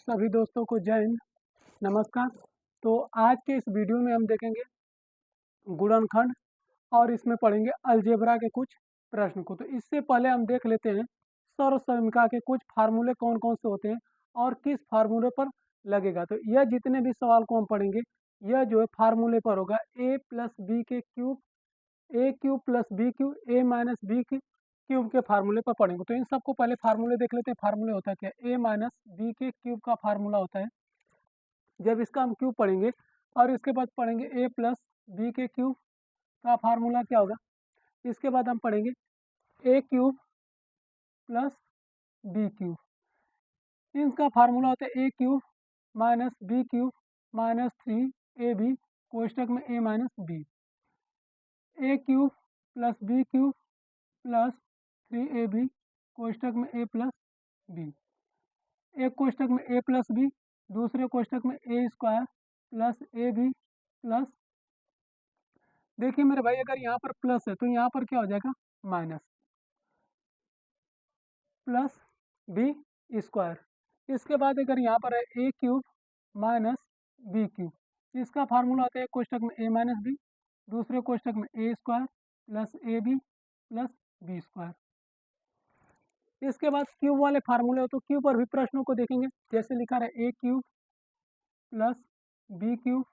सभी दोस्तों को जय हिंद, नमस्कार। तो आज के इस वीडियो में हम देखेंगे गुणनखंड और इसमें पढ़ेंगे अलजेब्रा के कुछ प्रश्न को। तो इससे पहले हम देख लेते हैं सर्वसमीकरण के कुछ फार्मूले कौन कौन से होते हैं और किस फार्मूले पर लगेगा। तो यह जितने भी सवाल को हम पढ़ेंगे यह जो है फार्मूले पर होगा। ए प्लस बी के क्यूब, ए क्यूब प्लस बी क्यूब, ए माइनस बी क्यूब के फार्मूले पर पढ़ेंगे। तो इन सबको पहले फार्मूले देख लेते हैं। फार्मूले होता है क्या? ए माइनस बी के क्यूब का फार्मूला होता है, जब इसका हम क्यूब पढ़ेंगे और इसके बाद पढ़ेंगे ए प्लस बी के क्यूब का फार्मूला क्या होगा। इसके बाद हम पढ़ेंगे A cube plus B cube, इनका फार्मूला होता है A cube minus B cube minus 3ab कोष्टक में A minus B. A cube plus B cube plus 3ab कोष्टक में ए प्लस बी। एक कोष्टक में ए प्लस बी, दूसरे कोष्टक में A square plus A B plus, देखिए मेरे भाई अगर यहाँ पर प्लस है तो यहाँ पर क्या हो जाएगा माइनस, प्लस बी स्क्वायर। इसके बाद अगर यहाँ पर है A cube minus B cube, इसका फार्मूला होता है एक कोष्टक में ए माइनस बी, दूसरे कोष्टक में A square plus A B plus B square. इसके बाद क्यूब वाले फार्मूले हो तो क्यूब पर भी प्रश्नों को देखेंगे। जैसे लिखा है A cube plus B cube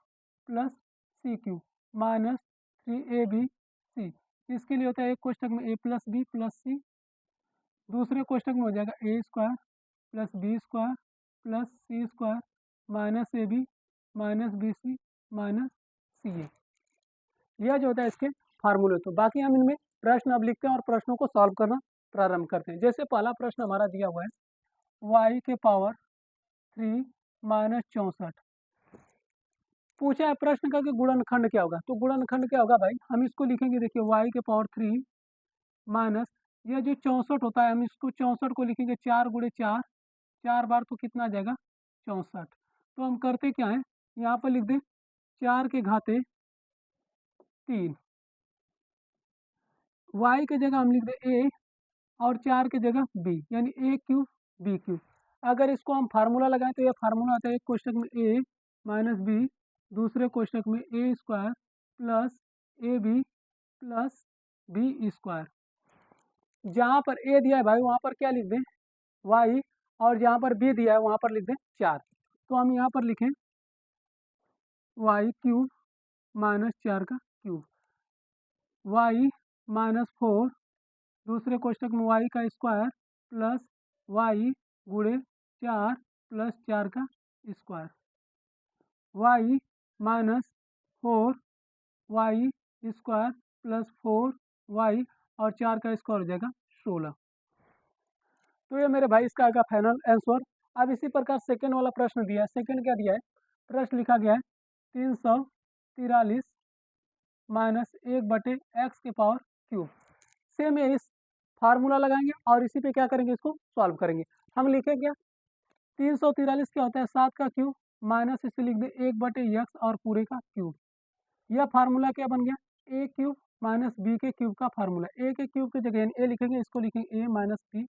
plus C cube minus 3ab, इसके लिए होता है एक कोष्टक में A plus B plus C, दूसरे कोष्टक में हो जाएगा A square plus B square plus C square minus A B minus B C minus C A. यह जो होता है इसके फार्मूले। तो बाकी हम इनमें प्रश्न अब लिखते हैं और प्रश्नों को सॉल्व करना प्रारंभ करते हैं। जैसे पहला प्रश्न हमारा दिया हुआ है y के पावर 3 माइनस 64, पूछा है प्रश्न का कि गुणनखंड क्या होगा। तो गुणनखंड क्या होगा भाई, हम इसको लिखेंगे। देखिए y के पावर 3 माइनस यह जो 64 होता है, हम इसको 64 को लिखेंगे 4 गुणे 4, 4 बार तो कितना आ जाएगा 64। तो हम करते क्या है, यहाँ पर लिख दें 4 के घाते 3, y के जगह हम लिख दें a और 4 के जगह b, यानी ए क्यूब बी क्यूब। अगर इसको हम फार्मूला लगाएं तो यह फार्मूला आता है एक कोष्टक में ए माइनस बी, दूसरे कोष्टक में A square plus A B plus B square. जहाँ पर ए दिया है भाई वहाँ पर क्या लिख दें y, और जहाँ पर b दिया है वहाँ पर लिख दें 4। तो हम यहाँ पर लिखें y क्यूब माइनस 4 का क्यूब, y माइनस 4, दूसरे कोष्टक में y का स्क्वायर प्लस y गुणे 4 प्लस 4 का square, y minus 4 y square plus 4y और 4 का स्क्वायर हो जाएगा 16। तो ये मेरे भाई इसका आएगा फाइनल आंसर। अब इसी प्रकार सेकेंड वाला प्रश्न दिया है। सेकेंड क्या दिया है, प्रश्न लिखा गया है 343 माइनस 1/x के पावर क्यूब। सेम है, इस फार्मूला लगाएंगे और इसी पे क्या करेंगे, इसको सॉल्व करेंगे। हम लिखें क्या, 343 क्या होता है 7 का क्यूब माइनस इसे लिख दे 1/x और पूरे का क्यूब। यह फार्मूला क्या बन गया, ए क्यूब माइनस बी के क्यूब का फार्मूला। ए के क्यूब की जगह ए लिखेंगे, इसको लिखेंगे ए माइनस बी,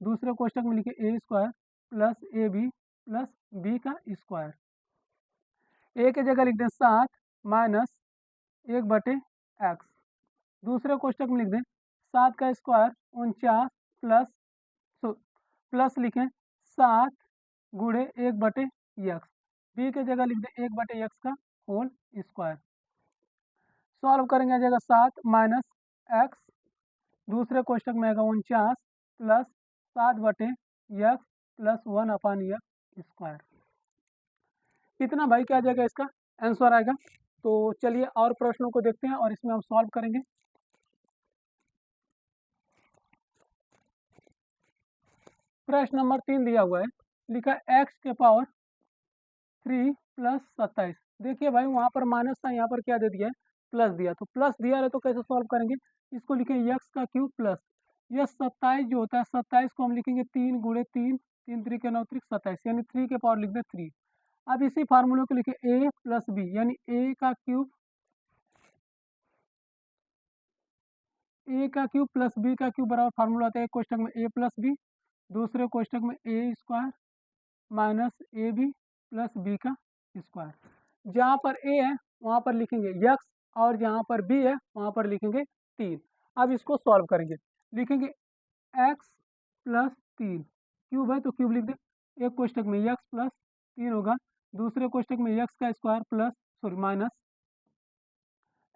दूसरे क्वेश्चन में लिखे A square plus A B plus B का स्क्वायर। ए के जगह लिख दें 7 माइनस 1/x, दूसरे क्वेश्चन में लिख दें 7 का स्क्वायर 49 प्लस प्लस लिखें 7 गुणे 1/x, बी के जगह लिख दें 1/x का होल स्क्वायर। सॉल्व करेंगे आ जाएगा 7 माइनस x, दूसरे क्वेश्चन में आएगा 49 plus 7/x plus 1/x square. कितना भाई क्या आ जाएगा, इसका आंसर आएगा। तो चलिए और प्रश्नों को देखते हैं और इसमें हम सॉल्व करेंगे। प्रश्न नंबर 3 दिया हुआ है, लिखा x के पावर 3 प्लस 27। देखिए भाई वहाँ पर माइनस था, यहाँ पर क्या दे दिया है प्लस दिया। तो प्लस दिया है तो कैसे सॉल्व करेंगे, इसको लिखें x का क्यूब प्लस यह 27 जो होता है 27 को हम लिखेंगे 3 गुणे 3, 3 3 के 9 3 27, यानी 3 के पावर लिख दें 3। अब इसी फार्मूले को लिखे a प्लस बी, यानी a का क्यूब प्लस बी का क्यूब बराबर फार्मूला आता है एक कोष्टक में a प्लस बी, दूसरे कोष्टक में A square minus A B plus B का स्क्वायर। जहाँ पर ए है वहाँ पर लिखेंगे यक्स और जहाँ पर बी है वहाँ पर लिखेंगे 3। अब इसको सॉल्व करेंगे, लिखेंगे एक्स प्लस 3 क्यूब है तो क्यूब लिख दे। एक कोष्टक में यक्स प्लस 3 होगा, दूसरे कोष्टक में यक्स का square plus sorry minus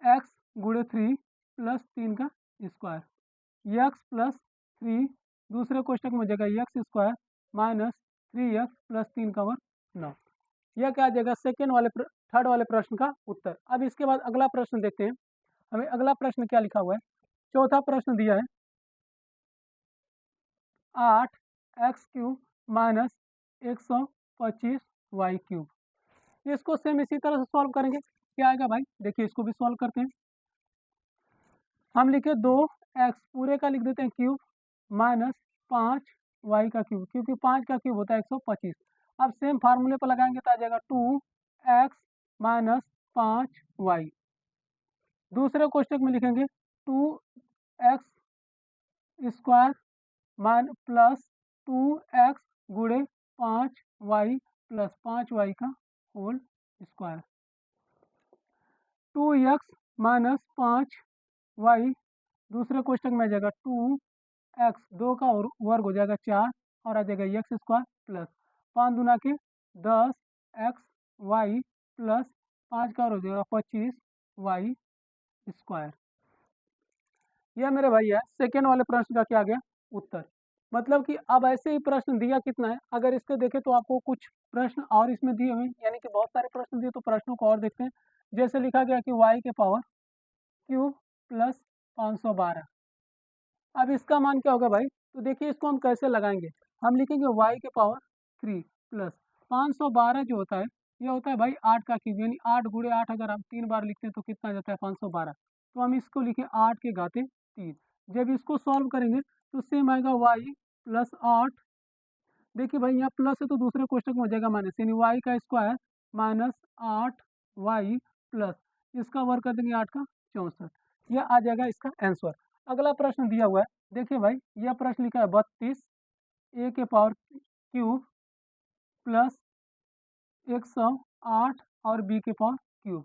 x गुणे 3 प्लस 3 का स्क्वायर, यक्स प्लस 3 दूसरे कोष्टक में जगह x square minus 3x plus 3 का वर्ग 9। यह क्या आ जाएगा थर्ड वाले प्रश्न का उत्तर। अब इसके बाद अगला प्रश्न देखते हैं, हमें अगला प्रश्न क्या लिखा हुआ है। चौथा प्रश्न दिया है 8x cube minus 125y cube. इसको सेम इसी तरह से सॉल्व करेंगे। क्या आएगा भाई, देखिए इसको भी सॉल्व करते हैं। हम लिखे 2x पूरे का लिख देते हैं क्यूब माइनस 5y का क्यूब, क्योंकि 5 का क्यूब होता है 125। अब सेम फार्मूले पर लगाएंगे तो आ जाएगा 2x माइनस 5y। दूसरे कोष्टक में लिखेंगे 2x स्क्वायर प्लस 2x गुणे 5y प्लस 5y का whole square, 2x minus 5y दूसरे क्वेश्चन में आ जाएगा 2x 2 का वर्ग हो जाएगा 4 और आ जाएगा एक्स स्क्वायर प्लस 5 दूना के 10xy प्लस 5 का हो जाएगा 25y स्क्वायर। यह मेरे भाई है सेकेंड वाले प्रश्न का क्या आ गया उत्तर। मतलब कि अब ऐसे ही प्रश्न दिया कितना है, अगर इसके देखें तो आपको कुछ प्रश्न और इसमें दिए हुए, यानी कि बहुत सारे प्रश्न दिए, तो प्रश्नों को और देखते हैं। जैसे लिखा गया कि y के पावर क्यूब प्लस 512। अब इसका मान क्या होगा भाई, तो देखिए इसको हम कैसे लगाएंगे। हम लिखेंगे y के पावर 3 प्लस 512 जो होता है यह होता है भाई 8 का क्यूब, यानी 8 गुणे 8 अगर हम 3 बार लिखते हैं तो कितना आ जाता है 512। तो हम इसको लिखें 8 के घाते 3। जब इसको सॉल्व करेंगे तो सेम आएगा y प्लस 8। देखिए भाई यहाँ प्लस है तो दूसरे कोष्टक में हो जाएगा माइनस, यानी y का स्क्वायर माइनस 8y प्लस इसका वर्ग कर देंगे 8 का 64। यह आ जाएगा इसका आंसर। अगला प्रश्न दिया हुआ है, देखिए भाई यह प्रश्न लिखा है 32 a के पावर क्यूब प्लस 108 और b के पावर क्यूब।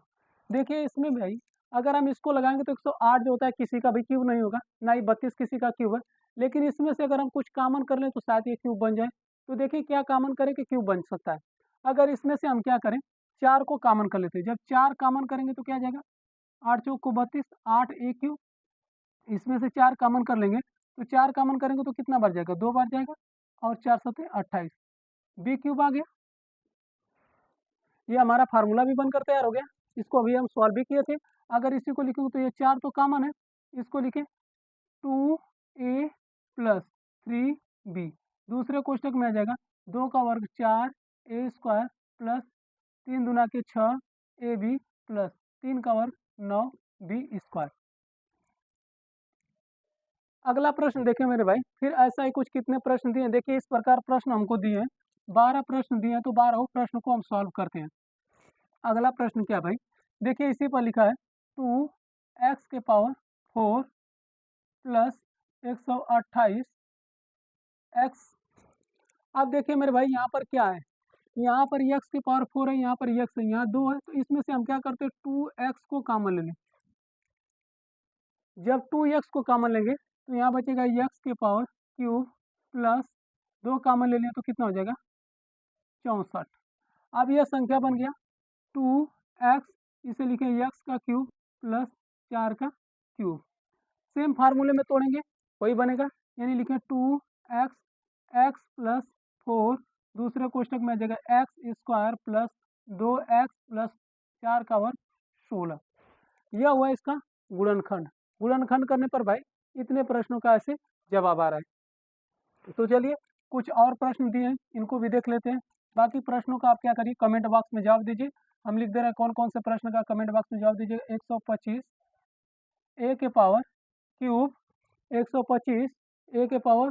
देखिए इसमें भाई अगर हम इसको लगाएंगे तो 108 जो होता है किसी का भी क्यूब नहीं होगा, ना ही 32 किसी का क्यूब है। लेकिन इसमें से अगर हम कुछ कॉमन कर लें तो शायद ये क्यूब बन जाए। तो देखिए क्या कॉमन करें कि क्यूब बन सकता है। अगर इसमें से हम क्या करें, 4 को कॉमन कर लेते हैं। जब 4 कॉमन करेंगे तो क्या आ जाएगा, 8 चौक को 32, 8 a क्यूब। इसमें से 4 कॉमन कर लेंगे तो 4 कॉमन करेंगे तो कितना बार जाएगा, 2 बार जाएगा और 4 सत्ते 28, बी क्यूब आ गया। ये हमारा फार्मूला भी बनकर तैयार हो गया। इसको अभी हम सॉल्व भी किए थे। अगर इसी को लिखेंगे तो ये 4 तो कॉमन है, इसको लिखें 2a प्लस 3b। दूसरे कोष्टक में आ जाएगा 2 का वर्ग 4a स्क्वायर प्लस 3 दूना के 6ab प्लस 3 का वर्ग 9b स्क्वायर। अगला प्रश्न देखें मेरे भाई, फिर ऐसा ही कुछ कितने प्रश्न दिए, देखिए इस प्रकार प्रश्न हमको दिए हैं, 12 प्रश्न दिए हैं, तो 12 प्रश्न को हम सॉल्व करते हैं। अगला प्रश्न क्या भाई, देखिए इसी पर लिखा है 2x के पावर 4 प्लस 128 x। अब देखिए मेरे भाई यहाँ पर क्या है, यहाँ पर x की पावर 4 है, यहाँ पर x है, यहाँ 2 है, तो इसमें से हम क्या करते हैं 2x को कॉमन ले लें। जब 2x को कॉमन लेंगे तो यहाँ बचेगा x के पावर क्यूब प्लस 2 कॉमन ले लें तो कितना हो जाएगा 64। अब यह संख्या बन गया 2x, इसे लिखें x का क्यूब प्लस 4 का क्यूब। सेम फार्मूले में तोड़ेंगे वही बनेगा, यानी लिखें 2x x प्लस 4, दूसरे कोष्टक में आ जाएगा x square plus 2x plus 4 का वर्ग 16। यह हुआ इसका गुणनखंड। गुणनखंड करने पर भाई इतने प्रश्नों का ऐसे जवाब आ रहा है। तो चलिए कुछ और प्रश्न दिए हैं, इनको भी देख लेते हैं। बाकी प्रश्नों का आप क्या करिए, कमेंट बॉक्स में जवाब दीजिए। हम लिख दे रहे हैं कौन कौन से प्रश्न का, कमेंट बॉक्स में जवाब दीजिए। 125 a के पावर क्यूब, 125 a के पावर